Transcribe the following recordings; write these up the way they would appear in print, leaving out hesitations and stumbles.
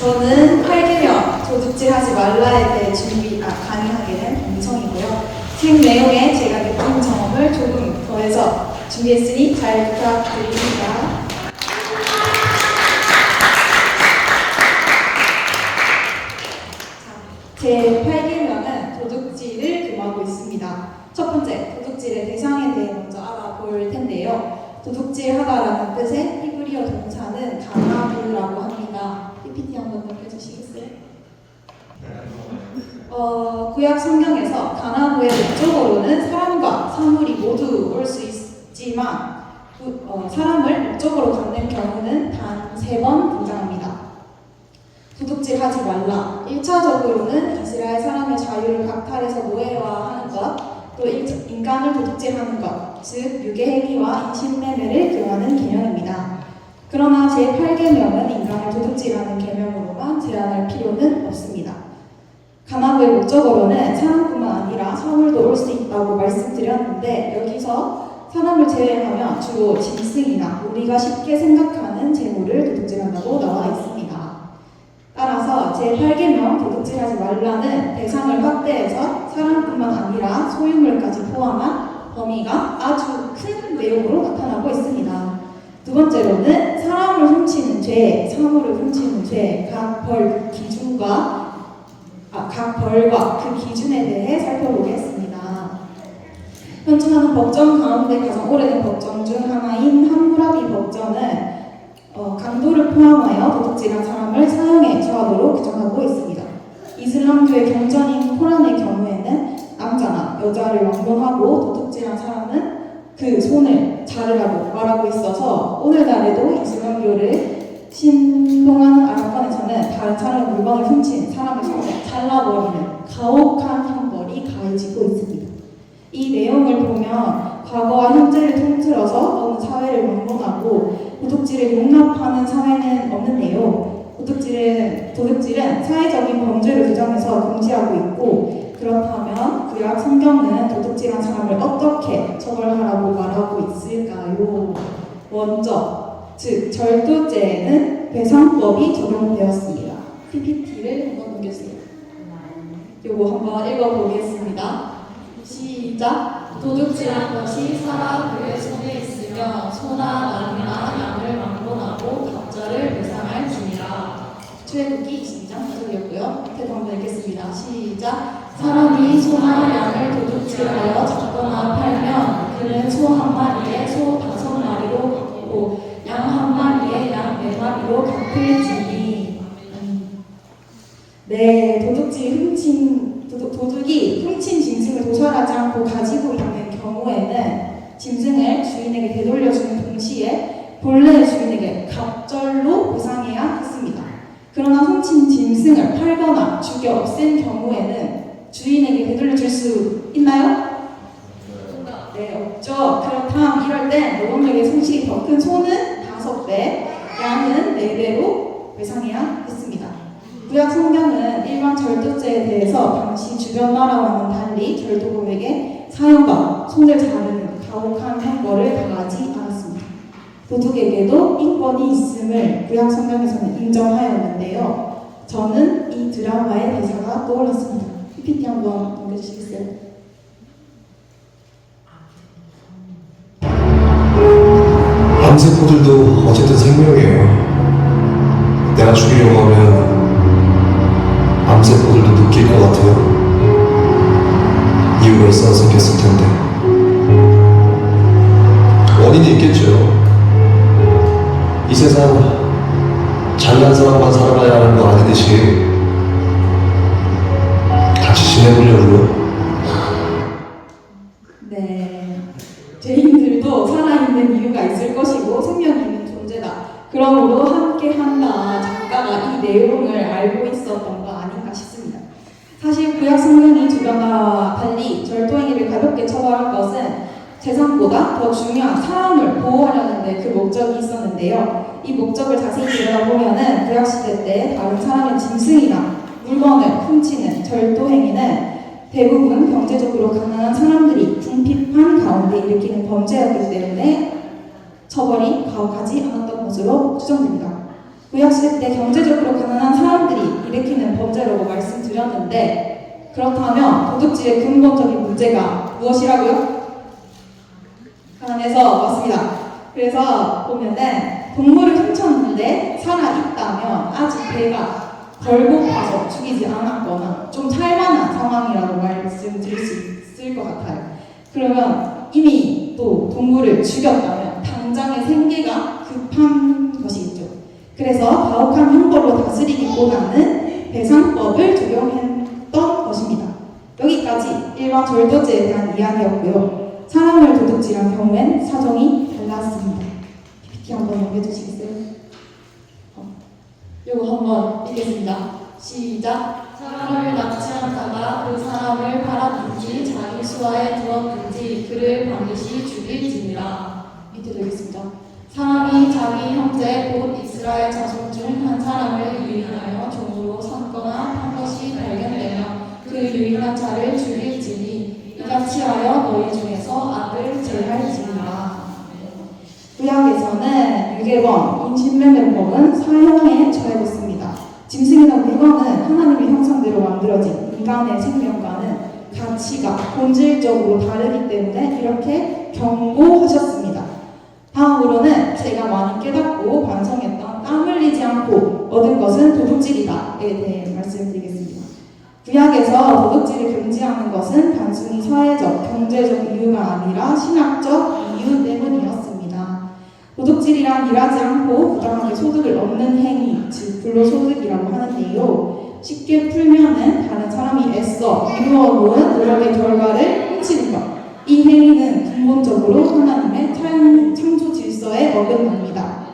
저는 8개명 도둑질하지 말라에 대해 강의하게 된 엄성이고요. 책 내용에 제가 느낀 경험을 조금 더해서 준비했으니 잘 부탁드립니다. 제 8개명은 도둑질을 금하고 있습니다. 첫 번째, 도둑질의 대상에 대해 먼저 알아볼 텐데요. 도둑질하다라는 뜻의 히브리어 동사는 가나브라고 합니다. PPT 한번 넘겨주시겠어요? 구약 성경에서 가나브의 목적으로는 사람과 사물이 모두 올 수 있지만 사람을 목적으로 갖는 경우는 단 3번 등장합니다. 도둑질하지 말라. 1차적으로는 이스라엘 사람의 자유를 박탈해서 노예화하는 것, 또 인간을 도둑질하는 것, 즉 유괴행위와 인신매매를 교하는 계명입니다. 그러나 제8계명은 인간을 도둑질하는 계명으로만 제한할 필요는 없습니다. 가나브의 목적으로는 사람뿐만 아니라 사물도 올 수 있다고 말씀드렸는데 여기서 사람을 제외하면 주로 짐승이나 우리가 쉽게 생각하는 재물을 도둑질한다고 나와 있습니다. 따라서 제8계명 도둑질하지 말라는 대상을 확대해서 사람뿐만 아니라 소유물까지 포함한 범위가 아주 큰 내용으로 나타나고 있습니다. 두 번째로는 사람을 훔치는 죄, 사물을 훔치는 죄, 각 벌과 그 기준에 대해 살펴보겠습니다. 현존하는 법정 가운데 가장 오래된 법정 중 하나인 함무라비 법정은 강도를 포함하여 도둑질한 사람을 사형에 처하도록 규정하고 있습니다. 이슬람교의 경전인 코란의 경우에는 남자나 여자를 왕건하고 도둑질한 사람은 그 손을 자르라고 말하고 있어서 오늘날에도 이슬람교를 신봉하는 아랍권에서는 다른 사람의 물건을 훔친 사람의 손을 잘라버리는 가혹한 형벌이 가해지고 있습니다. 이 내용을 보면 과거와 현재를 통틀어서 어느 사회를 막론하고 도둑질을 용납하는 사회는 없는데요. 도둑질은 사회적인 범죄를 규정해서 금지하고 있고 그렇다면 구약 성경은 도둑질한 사람을 어떻게 처벌하라고 말하고 있을까요? 먼저, 즉 절도죄에는 배상법이 적용되었습니다. PPT를 한번 넘겨주세요. 요거 한번 읽어보겠습니다. 시작! 도둑질한 것이 사람의 손에 있으며 소나 나무나 양을 막론하고 갑자를 배상할 지니라. 출애굽기 22장 4절이었고요. 밑에도 한번 읽겠습니다. 시작! 사람이 소나 양을 도둑질하여 잡거나 팔면 그는 소 한 마리에 소 5마리로 갚고 양 한 마리에 양 4마리로 갚을지니. 네, 도둑이 훔친 짐승을 도살하지 않고 가지고 있는 경우에는 짐승을 주인에게 되돌려주는 동시에 본래의 주인에게 갑절로 보상해야 했습니다. 그러나 훔친 짐승을 팔거나 죽여 없앤 경우에는 주인에게 되돌려줄 수 있나요? 네, 없죠. 그렇다면 이럴 땐 노동력의 손실이 더 큰 소는 5배, 양은 4배로 배상해야 했습니다. 구약 성경은 일반 절도죄에 대해서 당시 주변 나라와는 달리 절도범에게 사형과 손을 자르는 가혹한 형벌을 당하지 않았습니다. 도둑에게도 인권이 있음을 구약 성경에서는 인정하였는데요. 저는 이 드라마의 대사가 떠올랐습니다. PPT 한번 넘겨주시겠어요? 암세포들도 어쨌든 생명이에요. 내가 죽이려고 하면 암세포들도 느낄 것 같아요. 이유가 있어 생겼을 텐데. 원인이 있겠죠. 이 세상 잘난 사람만 살아가야 하는 거 아니듯이 같이 지내보려고요. 네, 죄인들도 살아있는 이유가 있을 것이고 생명이 있는 존재다. 그러므로 함께한다. 작가가 이 내용을 알고 있었던 거 아닌가 싶습니다. 사실 구약 성경이 주변과 달리 절도행위를 가볍게 처벌할 것은 재산보다 더 중요한 사람을 보호하려는 데 그 목적이 있었는데요. 이 목적을 자세히 들여다보면은 구약시대 때 다른 사람의 짐승이나 물건을 훔치는 절도행위는 대부분 경제적으로 가난한 사람들이 궁핍한 가운데 일으키는 범죄였기 때문에 처벌이 가혹하지 않았던 것으로 추정됩니다. 구약시대 때 경제적으로 가난한 사람들이 일으키는 범죄라고 말씀드렸는데, 그렇다면 도둑질의 근본적인 문제가 무엇이라고요? 가난해서 맞습니다. 그래서 보면은 동물을 훔쳤는데 살아있다면 아직 배가 덜 고파서 죽이지 않았거나 좀 살만한 상황이라고 말씀드릴 수 있을 것 같아요. 그러면 이미 또 동물을 죽였다면 당장의 생계가 급한 것이겠죠. 그래서 가혹한 형벌로 다스리기보다는 배상법을 적용했던 것입니다. 여기까지 일반 절도죄에 대한 이야기였고요. 사람을 도둑질한 경우엔 사정이 달랐습니다. PPT 한번 넘겨주시겠어요? 요거 한번 읽겠습니다. 시작! 사람을 납치하다가 그 사람을 팔았든지 자기 수하에 두었든지 그를 반드시 죽일지니라. 밑에도 읽겠습니다. 사람이 자기 형제 곧 이스라엘 자손 중 한 사람을 유인하여 종으로 삼거나 한 것이 발견되면 그 유인한 자를 죽일지니 이같이 하여 너희 중에서 악을 제할지니라. 구약에서는 유괴범, 인신매매범은 사형에 처해졌습니다. 짐승이나 물건은 하나님의 형상대로 만들어진 인간의 생명과는 가치가 본질적으로 다르기 때문에 이렇게 경고하셨습니다. 다음으로는 제가 많이 깨닫고 반성했던 땀 흘리지 않고 얻은 것은 도둑질이다에 대해 말씀드리겠습니다. 구약에서 도둑질을 금지하는 것은 단순히 사회적, 경제적 이유가 아니라 신학적 이유 때문이었습니다. 도둑질이란 일하지 않고 부당하게 소득을 얻는 행위, 즉 불로소득이라고 하는데요. 쉽게 풀면은 다른 사람이 애써 이루어놓은 노력의 결과를 훔치는 것. 이 행위는 근본적으로 하나님의 창조 질서에 어긋납니다.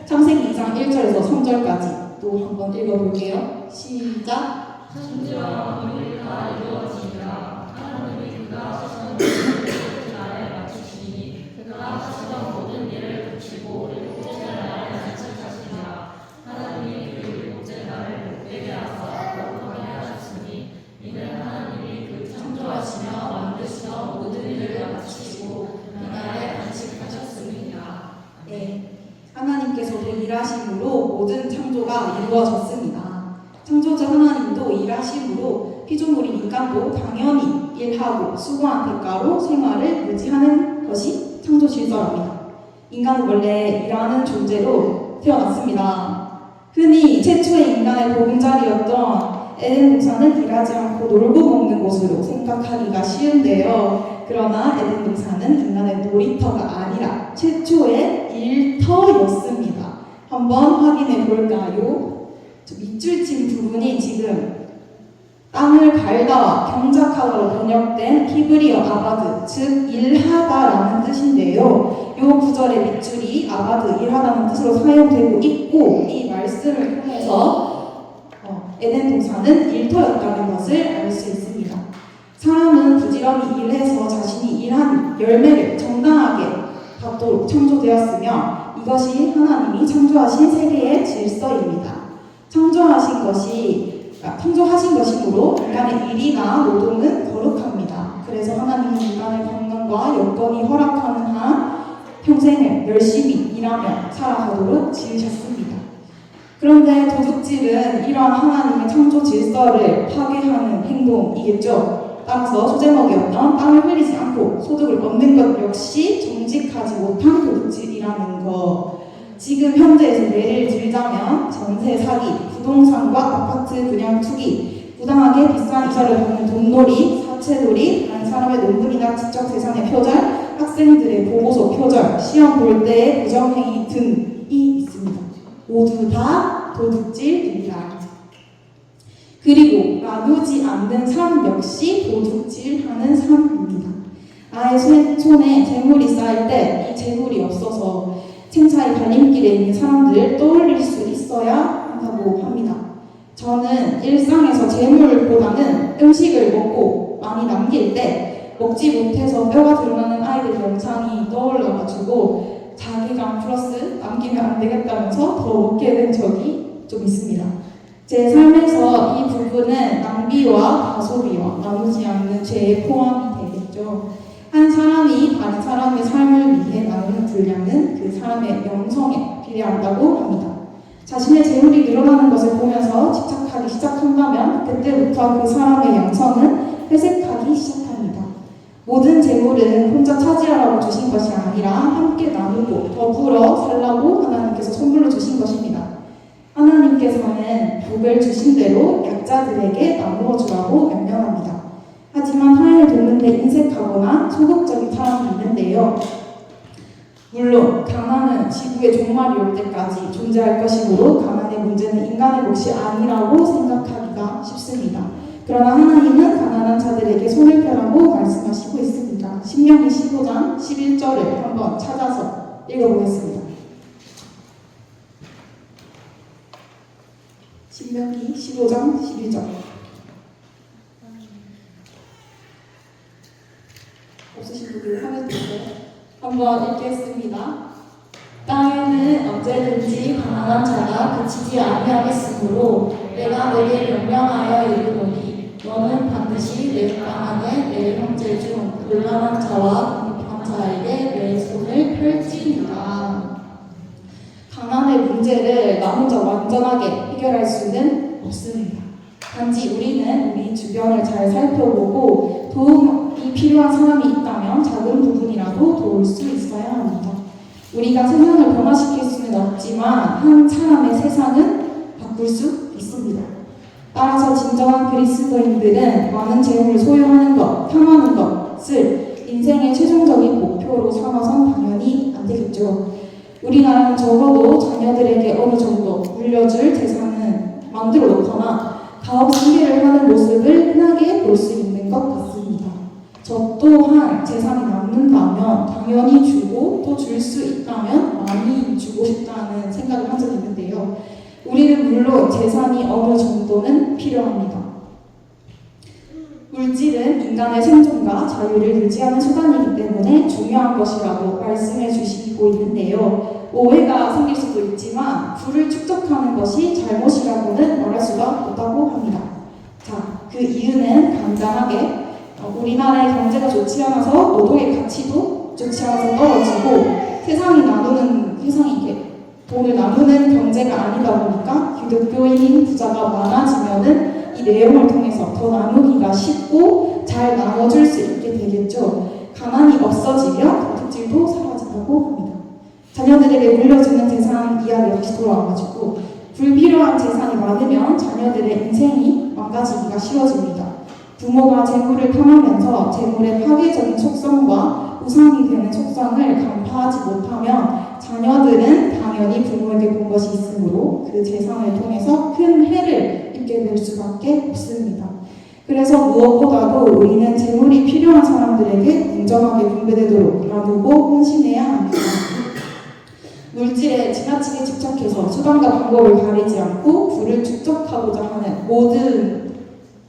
창세기 2장 1절에서 3절까지 또 한번 읽어볼게요. 시작! 천지와 만물이 다 이루어지니라. 하나님이 그가 하시던 일을 날에 맞추시니 그가 하시던 모든 일을 그치고 일곱째 날에 안식하시니라. 하나님이 그 일곱째 날을 복되게 하사 거룩하게 하셨으니 이는 하나님이 그 창조하시며 만드시던 모든 일을 마치시고 그날에 안식하셨습니다. 네, 하나님께서 그 일하심으로 모든 창조가 이루어졌습니다. 창조자 하나님도 일하심으로 피조물인 인간도 당연히 일하고 수고한 대가로 생활을 유지하는 것이 창조 질서랍니다. 인간은 원래 일하는 존재로 태어났습니다. 흔히 최초의 인간의 보금자리였던 에덴 동산은 일하지 않고 놀고 먹는 곳으로 생각하기가 쉬운데요. 그러나 에덴 동산은 인간의 놀이터가 아니라 최초의 일터였습니다. 한번 확인해 볼까요? 밑줄 친 부분이 지금 땅을 갈다와 경작하다로 번역된 히브리어 아바드, 즉 일하다라는 뜻인데요. 이 구절의 밑줄이 아바드, 일하다는 뜻으로 사용되고 있고 이 말씀을 통해서 에덴 동산은 일터였다는 것을 알 수 있습니다. 사람은 부지런히 일해서 자신이 일한 열매를 정당하게 받도록 창조되었으며 이것이 하나님이 창조하신 세계의 질서입니다. 창조하신 것이므로 인간의 일이나 노동은 거룩합니다. 그래서 하나님은 인간의 건강과 여건이 허락하는 한 평생을 열심히 일하며 살아가도록 지으셨습니다. 그런데 도둑질은 이러한 하나님의 창조 질서를 파괴하는 행동이겠죠. 따라서 소제목이었던 땀을 흘리지 않고 소득을 얻는 것 역시 정직하지 못한 도둑질이라는 것. 지금 현재에서 예를 들자면 전세 사기, 부동산과 아파트 분양 투기, 부당하게 비싼 이자를 받는 돈놀이, 사채놀이, 다른 사람의 논문이나 지적 재산의 표절, 학생들의 보고서 표절, 시험 볼 때의 부정행위 등이 있습니다. 모두 다 도둑질입니다. 그리고 나누지 않는 삶 역시 도둑질하는 삶입니다. 나의 손에 재물이 쌓일 때 이 재물이 없어서 생사의 갈림길에 있는 사람들을 떠올릴 수 있어야 한다고 합니다. 저는 일상에서 재물보다는 음식을 먹고 많이 남길 때 먹지 못해서 뼈가 드러나는 아이들 영상이 떠올라가지고 자괴감 플러스 남기면 안 되겠다면서 더 먹게 된 적이 좀 있습니다. 제 삶에서 이 부분은 낭비와 과소비와 나누지 않는 죄에 포함이 되겠죠. 한 사람이 다른 사람의 삶을 위해 나누는 분량은 그 사람의 영성에 비례한다고 합니다. 자신의 재물이 늘어나는 것을 보면서 집착하기 시작한다면 그때부터 그 사람의 영성은 회색하기 시작합니다. 모든 재물은 혼자 차지하라고 주신 것이 아니라 함께 나누고 더불어 살라고 하나님께서 선물로 주신 것입니다. 하나님께서는 복을 주신 대로 약자들에게 나누어 주라고 명령합니다. 하지만 타인을 돕는 데 인색하거나 소극적인 사람이 있는데요. 물론 가난은 지구의 종말이 올 때까지 존재할 것이므로 가난의 문제는 인간의 몫이 아니라고 생각하기가 쉽습니다. 그러나 하나님은 가난한 자들에게 손을 펴라고 말씀하시고 있습니다. 신명기 15장 11절을 한번 찾아서 읽어보겠습니다. 신명기 15장 11절. 없으신 분들 화면 주세요. 한번 읽겠습니다. 땅에는 언제든지 가난한 자가 그치지 아니하겠으므로 내가 내게 명령하여 이르노니 너는 반드시 내 땅 안에 내 형제 중 곤란한 자와 궁핍한 자에게 내 손을 펼치리라. 가난의 문제를 나 혼자 완전하게 해결할 수는 없습니다. 단지 우리는 우리 주변을 잘 살펴보고 도움이 필요한 사람이 있다면 작은 부분이라도 도울 수 있어야 합니다. 우리가 세상을 변화시킬 수는 없지만 한 사람의 세상은 바꿀 수 있습니다. 따라서 진정한 그리스도인들은 많은 재물을 소유하는 것, 탐하는 것을 인생의 최종적인 목표로 삼아선 당연히 안 되겠죠. 우리나라는 적어도 자녀들에게 어느 정도 물려줄 재산은 만들어 놓거나 가업 승계를 하는 모습을 흔하게 볼 수 있는 것 같습니다. 저 또한 재산이 남는다면 당연히 주고 또 줄 수 있다면 많이 주고 싶다는 생각을 한 적이 있는데요. 우리는 물론 재산이 어느 정도는 필요합니다. 물질은 인간의 생존과 자유를 유지하는 수단이기 때문에 중요한 것이라고 말씀해 주시고 있는데요. 오해가 생길 수도 있지만 부를 축적하는 것이 잘못이라고는 말할 수가 없다고 합니다. 자, 그 이유는 간단하게 우리나라의 경제가 좋지 않아서 노동의 가치도 좋지 않아서 떨어지고 세상이 이게 돈을 나누는 경제가 아니다 보니까 기독교인 부자가 많아지면은 이 내용을 통해서 더 나누기가 쉽고 잘 나눠줄 수 있게 되겠죠. 가난이 없어지면 특질도 사라진다고 합니다. 자녀들에게 물려주는 재산 이야기로 다시 돌아와가지고 불필요한 재산이 많으면 자녀들의 인생이 망가지기가 쉬워집니다. 부모가 재물을 탐하면서 재물의 파괴적인 속성과 우상이 되는 속성을 간파하지 못하면 자녀들은 당연히 부모에게 본 것이 있으므로 그 재산을 통해서 큰 해를 입게 될 수밖에 없습니다. 그래서 무엇보다도 우리는 재물이 필요한 사람들에게 공정하게 분배되도록 나누고 헌신해야 합니다. 물질에 지나치게 집착해서 수단과 방법을 가리지 않고 부를 축적하고자 하는 모든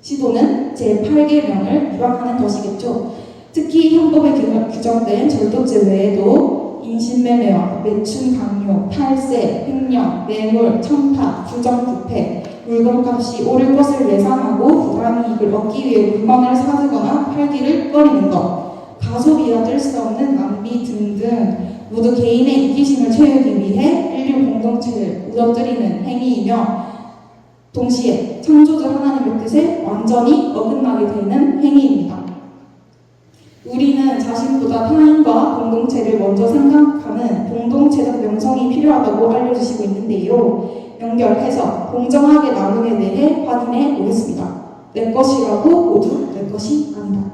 시도는 제8계명을 위반하는 것이겠죠. 특히 형법에 규정된 절도죄 외에도 인신매매와 매춘 강요, 탈세, 횡령, 뇌물, 청탁, 부정부패, 물건값이 오를 것을 예상하고 부당이익을 얻기 위해 물건을 사두거나 팔기를 꺼리는 것, 가소비와 뜰 수 없는 낭비 등등 모두 개인의 이기심을 채우기 위해 인류 공동체를 무너뜨리는 행위이며 동시에 창조주 하나님의 뜻에 완전히 어긋나게 되는 행위입니다. 우리는 자신보다 타인과 공동체를 먼저 생각하는 공동체적 명성이 필요하다고 알려주시고 있는데요. 연결해서 공정하게 나눔에 대해 확인해 보겠습니다. 내 것이라고 모두 내 것이 아니다.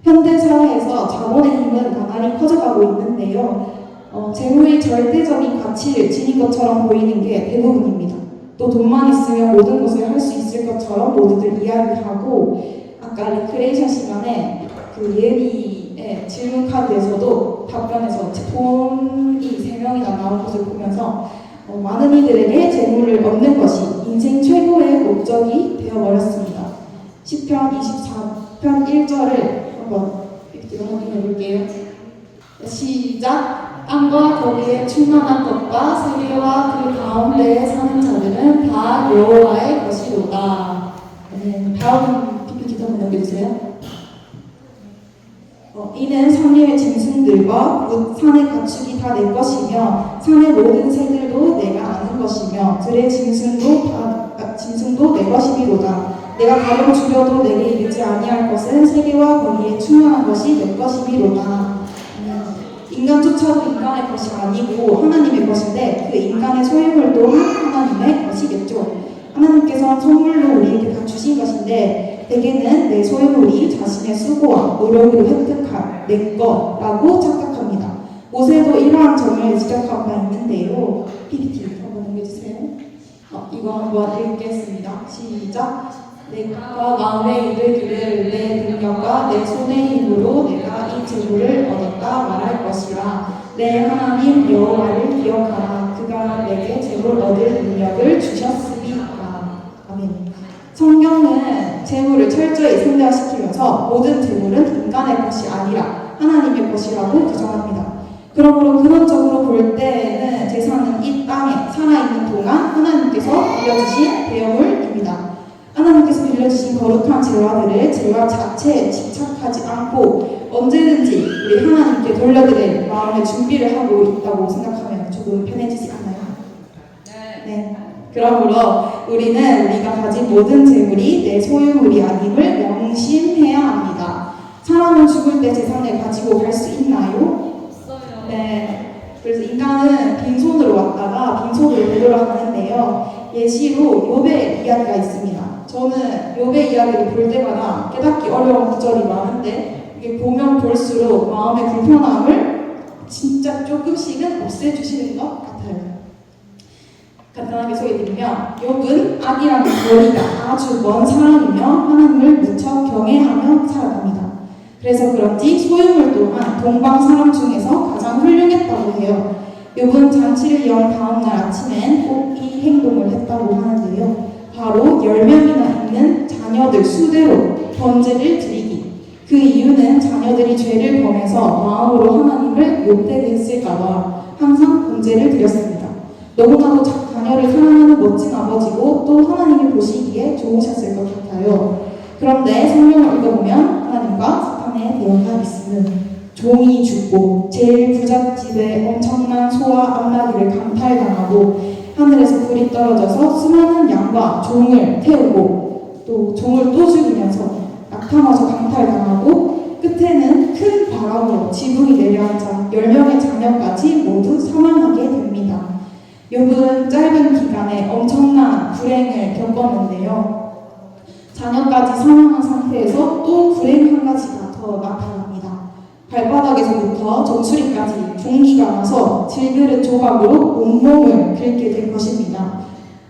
현대사회에서 자본의 힘은 나날이 커져가고 있는데요. 재물이 절대적인 가치를 지닌 것처럼 보이는 게 대부분입니다. 또 돈만 있으면 모든 것을 할 수 있을 것처럼 모두들 이야기하고 아까 리크레이션 시간에 그 예리의 질문 카드에서도 답변에서 돈이 3명이나 나온 것을 보면서 많은 이들에게 재물을 얻는 것이 인생 최고의 목적이 되어버렸습니다. 시편 24편 1절을 한번 확인해 볼게요. 시작! 땅과 거기에 충만한 것과 세계와 그 가운데에 사는 자들은 다 여호와의 것이로다. 네, 다음 PPT 한번 넘겨주세요. 이는 산리의 짐승들과 곧 산의 가축이 다 내 것이며 산의 모든 새들도 내가 아는 받은 것이며 들의 짐승도 내 것이미로다. 내가 가령 죽여도 내게 이르지 아니할 것은 세계와 거기에 충만한 것이 내 것이미로다. 인간조차도 인간의 것이 아니고 하나님의 것인데 그 인간의 소유물 또한 하나님의 것이겠죠. 하나님께서 선물로 우리에게 다 주신 것인데 대개는 내 소유물이 자신의 수고와 노력으로 획득한 내 거라고 착각합니다. 모세도 이러한 점을 지적한 바 있는데요. PPT 한번 넘겨주세요. 이거 한번 읽겠습니다. 시작. 내가 마음에 이르기를 내 능력과 내 손의 힘으로 내가 이 재물을 얻었다 말할 것이라. 내 하나님 여호와를 기억하라. 그가 내게 재물 얻을 능력을 주셨으리라. 아멘. 성경은 재물을 철저히 상대화시키면서 모든 재물은 인간의 것이 아니라 하나님의 것이라고 규정합니다. 그러므로 근원적으로 볼 때는 재산은 이 땅에 살아있는 동안 하나님께서 빌려주신 대여물입니다. 하나님께서 빌려주신 거룩한 재화들을 재화 자체에 집착하지 않고 언제든지 우리 하나님께 돌려드릴 마음의 준비를 하고 있다고 생각하면 조금 편해지지 않나요? 네. 그러므로 우리는 우리가 가진 모든 재물이 내 소유물이 아님을 명심해야 합니다. 사람은 죽을 때 재산을 가지고 갈 수 있나요? 없어요. 네. 그래서 인간은 빈손으로 왔다가 빈손으로 되돌아가는데요. 예시로 욥의 이야기가 있습니다. 저는 욥의 이야기를 볼 때마다 깨닫기 어려운 구절이 많은데 이게 보면 볼수록 마음의 불편함을 진짜 조금씩은 없애주시는 것 같아요. 간단하게 소개해드리면 욥은 악이라는 거리가 아주 먼 사람이며 하나님을 무척 경외하며 살아갑니다. 그래서 그런지 소유물 또한 동방 사람 중에서 가장 훌륭했다고 해요. 욥은 잔치를 연 다음날 아침엔 꼭 이 행동을 했다고 하는데요. 바로 10명이나 있는 자녀들 수대로 번제를 드리기. 그 이유는 자녀들이 죄를 범해서 마음으로 하나님을 못되게 했을까봐 항상 번제를 드렸습니다. 너무나도 자녀를 사랑하는 멋진 아버지고 또 하나님이 보시기에 좋으셨을 것 같아요. 그런데 성경을 읽어보면 하나님과 사탄의 대화가 있으면 종이 죽고 제일 부잣집에 엄청난 소와 암나귀를 강탈당하고 하늘에서 불이 떨어져서 수많은 양과 종을 태우고 또 종을 또 죽이면서 낙타마저 강탈당하고 끝에는 큰 바람으로 지붕이 내려앉아 10명의 자녀까지 모두 사망하게 됩니다. 욥은 짧은 기간에 엄청난 불행을 겪었는데요. 자녀까지 사망한 상태에서 또 불행 한 가지가 더 나타납니다. 발바닥에서부터 정수리까지 종기가 나서 질그릇 조각으로 온몸을 긁게 된 것입니다.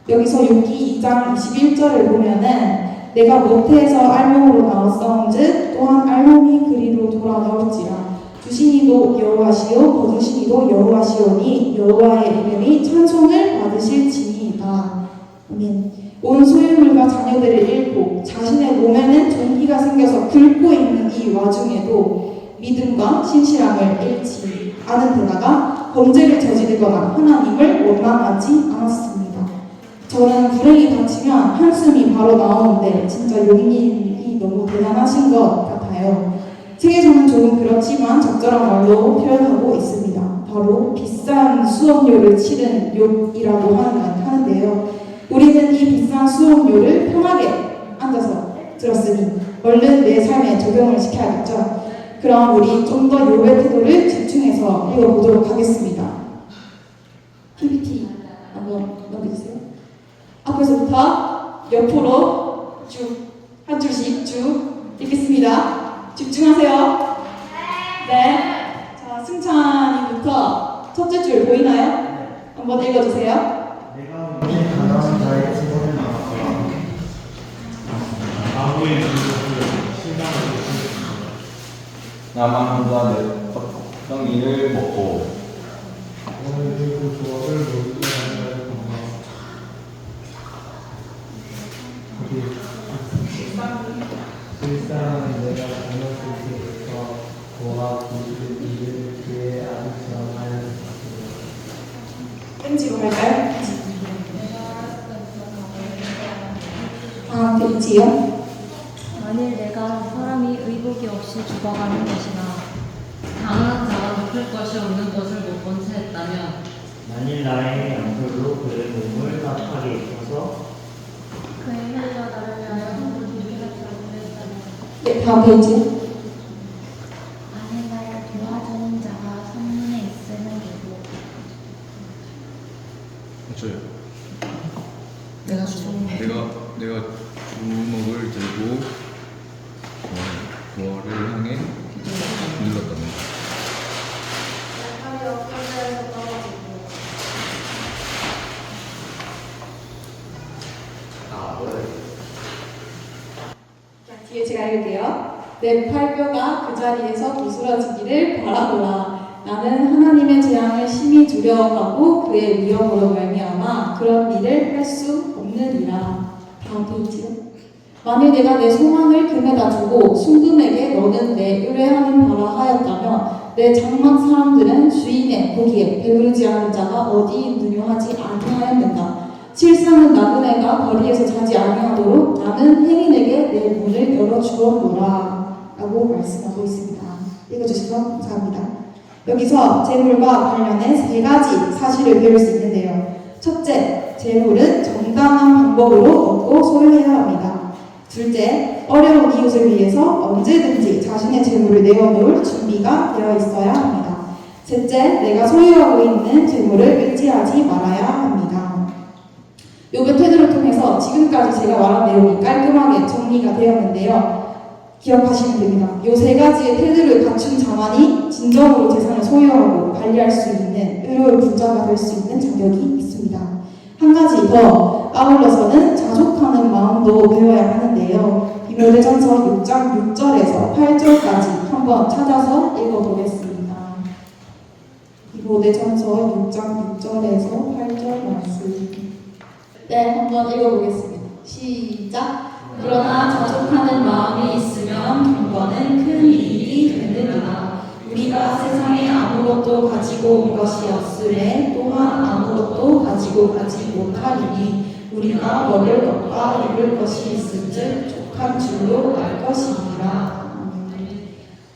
여기서 욥기 2장 21절을 보면은 내가 모태에서 알몸으로 나왔사온즉 또한 알몸이 그리로 돌아 나올지라. 주신 이도 여호와시요 거두신 이도 여호와시오니 여호와의 이름이 찬송을 받으실지니이다. 아멘. 온 소유물과 자녀들을 잃고 자신의 몸에는 종기가 생겨서 긁고 있는 이 와중에도 믿음과 신실함을 잃지 않은 데다가 범죄를 저지르거나 하나님을 원망하지 않았습니다. 저는 불행이 닥치면 한숨이 바로 나오는데 진짜 용님이 너무 대단하신 것 같아요. 책에서는 조금 그렇지만 적절한 말로 표현하고 있습니다. 바로 비싼 수업료를 치른 욥이라고 하는데요. 우리는 이 비싼 수업료를 편하게 앉아서 들었으니 얼른 내 삶에 적용을 시켜야겠죠. 그럼 우리 좀 더 욥의 태도를 집중해서 읽어보도록 하겠습니다. PPT 한번 넘겨주세요. 앞에서부터 옆으로 쭉 한 줄씩 쭉 읽겠습니다. 집중하세요. 네. 자, 승찬이부터 첫째 줄 보이나요? 한번 읽어주세요. 내가 오직 가난한 자의 지원을 나갔더라. 아무의 능력을 신앙을 나만 혼자 내 떡덩이를 먹고 오늘 그리고 조합을 모두 하는 자를 건너 실상은 내가 잘못을 때부터 그와 그들의 일을 그의 아들처럼 하였습니다. 땡지로 갈까요? 다음 페이지요. 만일 내가 사람이 의복이 없이 죽어가는 것이나 강한 자가 덮을 것이 없는 것을 못 본 채 했다면 만일 나의 양털로 그의 몸을 따뜻하게 입혀서 그의 혈과 나를 위하여 한번 준비하지 않으랬다면 네, 다음 페이지. 만일 나를 도와주는 자가 성문에 있으면서도 저요. 내가 주문. 내가 주먹을 들고 도어를 향해 눌렀다면. 자, 뒤에 제가 읽을게요. 내 팔뼈가 그 자리에서 부스러지기를 바라노라. 나는 하나님의 재앙을 심히 두려워하고 그의 위험으로 말미암아 그런 일을 할 수 없느니라. 다음 페이지요. 만일 내가 내 소망을 금에다 두고 순금에게 너는 내 의뢰하는 바라 하였다면 내 장막 사람들은 주인의 보기에 배부르지 않은 자가 어디 있느냐 하지 아니하였는가. 실상은 나그네가 거리에서 자지 아니하도록 나는 행인에게 내 문을 열어주었노라 라고 말씀하고 있습니다. 읽어주셔서 감사합니다. 여기서 재물과 관련해 세 가지 사실을 배울 수 있는데요. 첫째, 재물은 정당한 방법으로 얻고 소유해야 합니다. 둘째, 어려운 이웃을 위해서 언제든지 자신의 재물을 내어놓을 준비가 되어 있어야 합니다. 셋째, 내가 소유하고 있는 재물을 의지하지 말아야 합니다. 욥의 태도를 통해서 지금까지 제가 말한 내용이 깔끔하게 정리가 되었는데요. 기억하시면 됩니다. 이 세 가지의 태도를 갖춘 자만이 진정으로 재산을 소유하고 관리할 수 있는 의로운 부자가 될 수 있는 자격이 있습니다. 한 가지 더 아울러서는 자족하는 마음도 배워야 하는데요. 디모데전서 6장 6절에서 8절까지 한번 찾아서 읽어보겠습니다. 디모데전서 6장 6절에서 8절 말씀. 네, 한번 읽어보겠습니다. 시작. 그러나 자족하는 마음이 있으면 경건은 큰 이익이 되느니라. 우리가 세상에 아무것도 가지고 온 것이 없으매 또한 아무것도 가지고 가지 못하리니 우리가 먹을 것과 입을 것이 있을즉 족한 줄로 알 것이니라.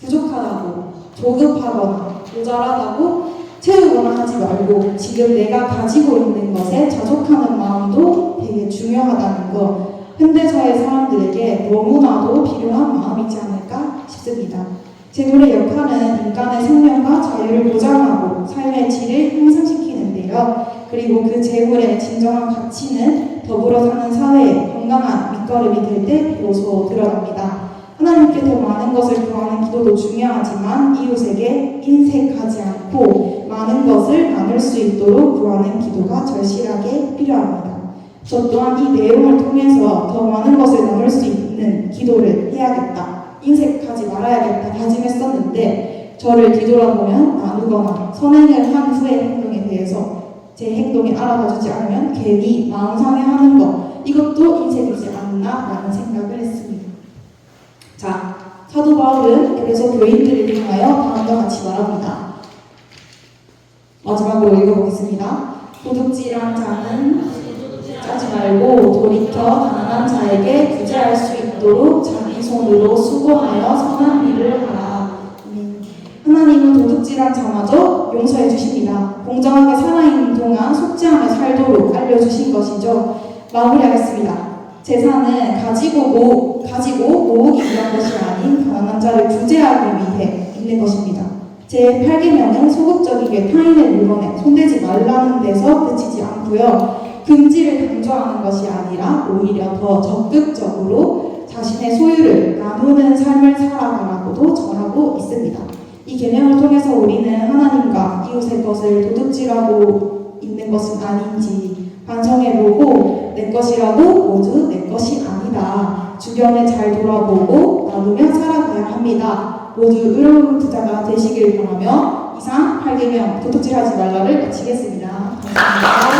부족하다고, 조급하거나 모자라다고 채우거나 하지 말고 지금 내가 가지고 있는 것에 자족하는 마음도 되게 중요하다는 것. 현대사회 사람들에게 너무나도 필요한 마음이지 않을까 싶습니다. 재물의 역할은 인간의 생명과 자유를 보장하고 삶의 질을 향상시키는데요. 그리고 그 재물의 진정한 가치는 더불어 사는 사회의 건강한 밑거름이 될 때 비로소 드러납니다. 하나님께 더 많은 것을 구하는 기도도 중요하지만 이웃에게 인색하지 않고 많은 것을 나눌 수 있도록 구하는 기도가 절실하게 필요합니다. 저 또한 이 내용을 통해서 더 많은 것을 나눌 수 있는 기도를 해야겠다, 인색하지 말아야겠다 다짐했었는데 저를 뒤돌아보면 나누거나 선행을 한 후의 행동에 대해서 제 행동에 알아봐주지 않으면 괜히 마음 상해하는 것, 이것도 인색이지 않나라는 생각을 했습니다. 자, 사도 바울은 에베소 교인들을 향하여 다음과 같이 말합니다. 마지막으로 읽어보겠습니다. 도둑질한 자는 짜지 말고 돌이켜 가난한 자에게 구제할 수 있도록 자기 손으로 수고하여 선한 일을 하라. 하나님은 도둑질한 자마저 용서해 주십니다. 공정하게 살아있는 동안 속죄하며 살도록 알려주신 것이죠. 마무리하겠습니다. 재산은 가지고 모으기 위한 것이 아닌 가난한 자를 구제하기 위해 있는 것입니다. 제8계명은 소극적이게 타인의 물건에 손대지 말라는 데서 그치지 않고요. 금지를 강조하는 것이 아니라 오히려 더 적극적으로 자신의 소유를 나누는 삶을 살아가라고도 전하고 있습니다. 이 계명을 통해서 우리는 하나님과 이웃의 것을 도둑질하고 있는 것은 아닌지 반성해보고 내 것이라고 모두 내 것이 아니다. 주변을 잘 돌아보고 나누며 살아가야 합니다. 모두 의로운 부자가 되시길 바라며 이상 8계명 도둑질하지 말라를 마치겠습니다. 감사합니다.